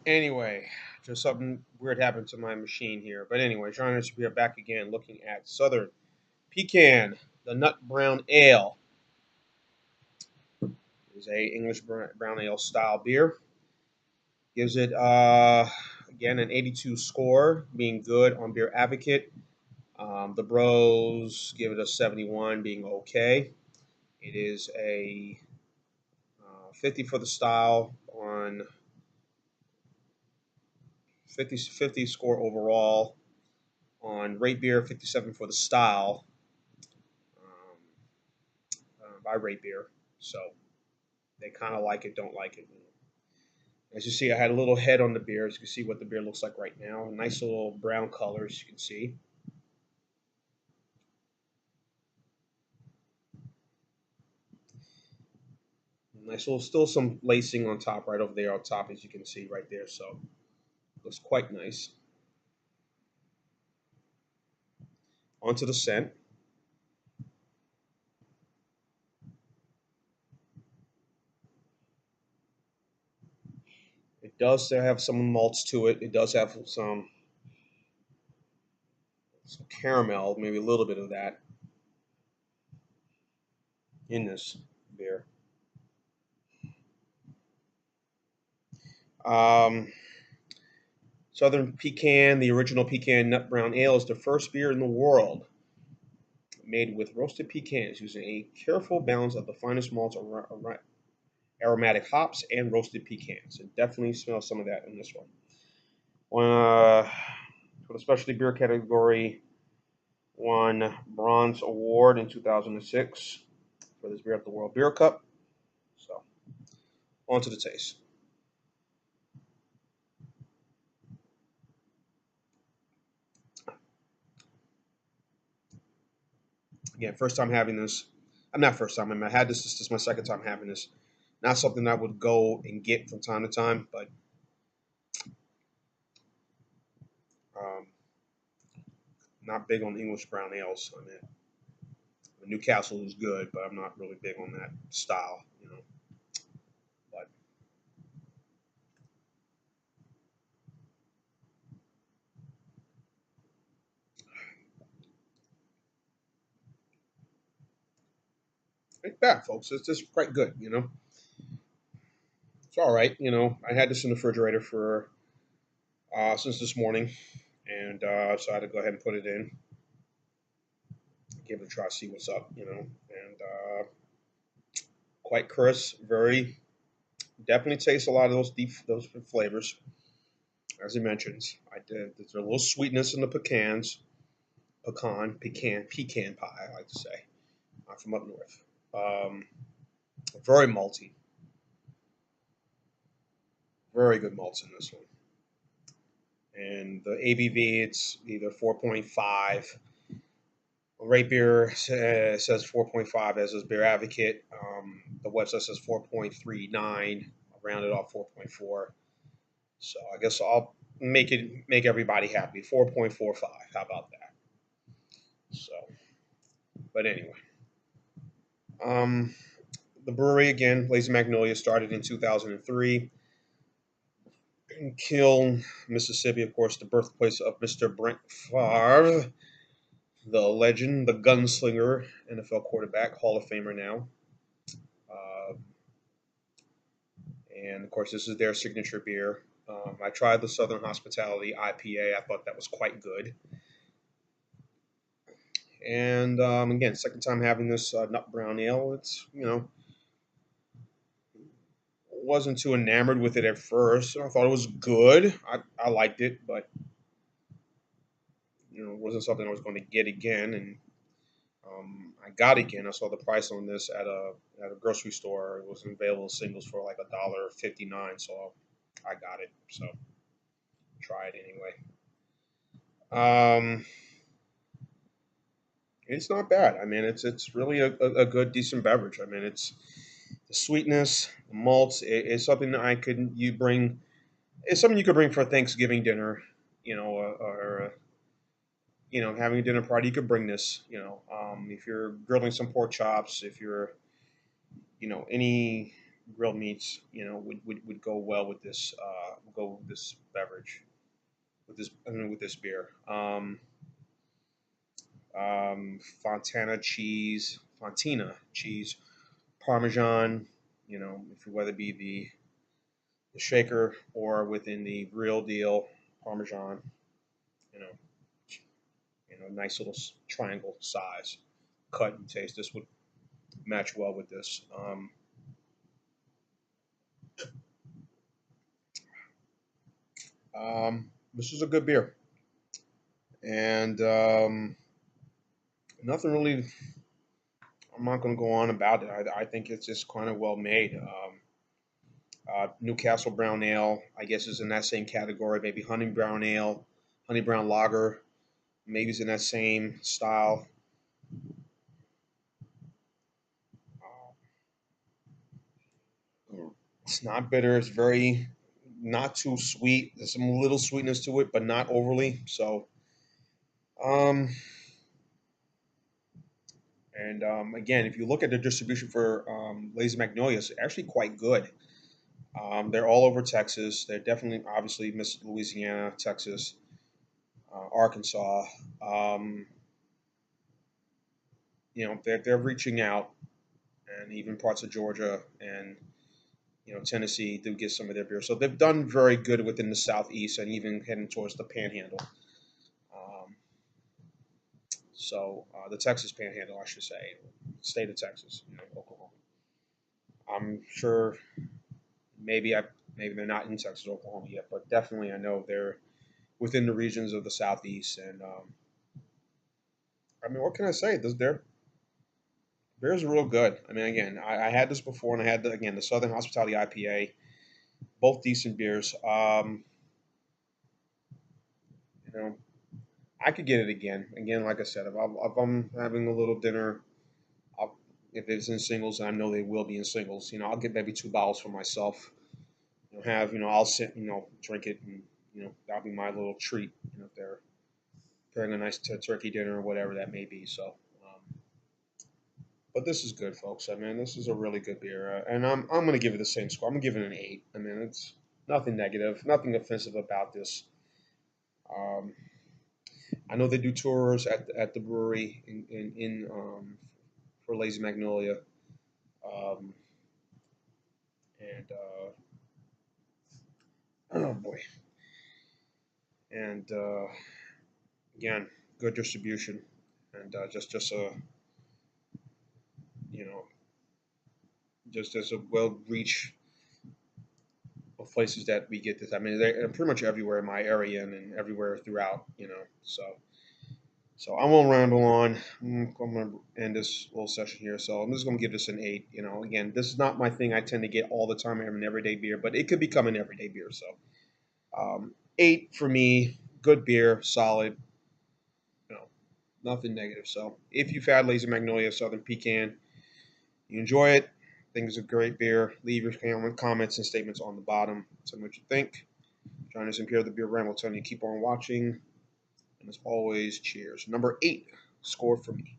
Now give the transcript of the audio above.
Anyway, just something weird happened to my machine here. But anyway, trying to be back again, looking at Southern Pecan, the Nut Brown Ale. Is a English brown ale style beer. Gives it again an 82 score, being good on Beer Advocate. The Bros give it a 71, being okay. It is a 50 for the style on 50 score overall on Rate Beer, 57 for the style um, by Rate Beer. So they kind of like it, don't like it. As you see, I had a little head on the beer. As you can see what the beer looks like right now. A nice little brown color, as you can see. Nice little, still some lacing on top, right over there on top, as you can see right there. So looks quite nice. Onto the scent. It does have some malts to it. It does have some caramel, maybe a little bit of that in this beer. Um, Southern Pecan, the original pecan nut brown ale, is the first beer in the world made with roasted pecans using a careful balance of the finest malts, aromatic hops, and roasted pecans. It definitely smells some of that in this one. For the specialty beer category, won bronze award in 2006 for this beer at the World Beer Cup. So on to the taste. Again, first time having this. I'm not first time. I had this. This is my second time having this. Not something I would go and get from time to time, but um, not big on English brown ales. I mean, Newcastle is good, but I'm not really big on that style, you know. But ain't bad, folks. It's just quite good, you know. It's all right, you know. I had this in the refrigerator for since this morning, and so I had to go ahead and put it in, give it a try, see what's up, you know. And quite crisp, very definitely tastes a lot of those deep those flavors, as he mentions. I did. There's a little sweetness in the pecan pie. I like to say. I'm from up north. Um, very malty, very good malts in this one. And the ABV, it's either 4.5. Rate Beer says 4.5 as is Beer Advocate. The website says 4.39. I'll round it off 4.4. So I guess I'll make everybody happy. 4.45. How about that? So, but anyway, um, the brewery again, Lazy Magnolia, started in 2003 in Kiln, Mississippi. Of course, the birthplace of Mr. Brent Favre, the legend, the gunslinger, NFL quarterback, Hall of Famer now. Uh, and of course, this is their signature beer. I tried the Southern Hospitality IPA. I thought that was quite good. And again, second time having this nut brown ale. It's wasn't too enamored with it at first. I thought it was good. I liked it, but it wasn't something I was going to get again. And I got it again. I saw the price on this at a grocery store. It was available singles for like $1.59. So I got it. So try it anyway. Um, it's not bad. I mean, it's really a good decent beverage. I mean, it's the sweetness, the malts. It's something that I could you bring. It's something you could bring for Thanksgiving dinner, or having a dinner party. You could bring this. If you're grilling some pork chops, if you're any. grilled meats, would go well with this. Go with this beverage, with this beer. Fontina cheese, Parmesan. If whether it be the shaker or within the real deal Parmesan. You know, nice little triangle size, cut and taste. This would match well with this. This is a good beer, and nothing really. I'm not going to go on about it. I think it's just kind of well made. Newcastle Brown Ale, I guess, is in that same category. Maybe Honey Brown Ale, Honey Brown Lager, maybe it's in that same style. It's not bitter. It's very not too sweet. There's some little sweetness to it, but not overly. So, um, and again, if you look at the distribution for Lazy Magnolia, it's actually quite good. They're all over Texas. They're definitely, obviously, Miss Louisiana, Texas, Arkansas. Um, they're reaching out, and even parts of Georgia and Tennessee do get some of their beer. So they've done very good within the Southeast and even heading towards the Panhandle. Um, the Texas Panhandle, I should say, state of Texas, Oklahoma. I'm sure maybe they're not in Texas, Oklahoma yet, but definitely I know they're within the regions of the Southeast. And I mean, what can I say? Their beers are real good. I mean, again, I had this before, and I had the Southern Hospitality IPA, both decent beers. You know, I could get it again. Again, like I said, if I'm having a little dinner, if it's in singles, and I know they will be in singles, I'll get maybe 2 bottles for myself. I'll sit, drink it, and that'll be my little treat. If they're preparing a nice turkey dinner or whatever that may be. So, but this is good, folks. I mean, this is a really good beer, and I'm gonna give it the same score. I'm gonna give it an 8. I mean, it's nothing negative, nothing offensive about this. Um, I know they do tours at the brewery for Lazy Magnolia, um, and oh boy, and again, good distribution, and just a you know just as a well reach of places that we get this. I mean, they're pretty much everywhere in my area and everywhere throughout. So I'm gonna ramble on. I'm gonna end this little session here. So I'm just gonna give this an 8. Again, this is not my thing. I tend to get all the time. I have an everyday beer, but it could become an everyday beer. So 8 for me. Good beer, solid. You know, Nothing negative. So if you've had Lazy Magnolia Southern Pecan, you enjoy it. Think it's a great beer. Leave your comments and statements on the bottom. Tell me what you think. Join us in Pierre the Beer Ramble. Telling you keep on watching. And as always, cheers. Number 8 score for me.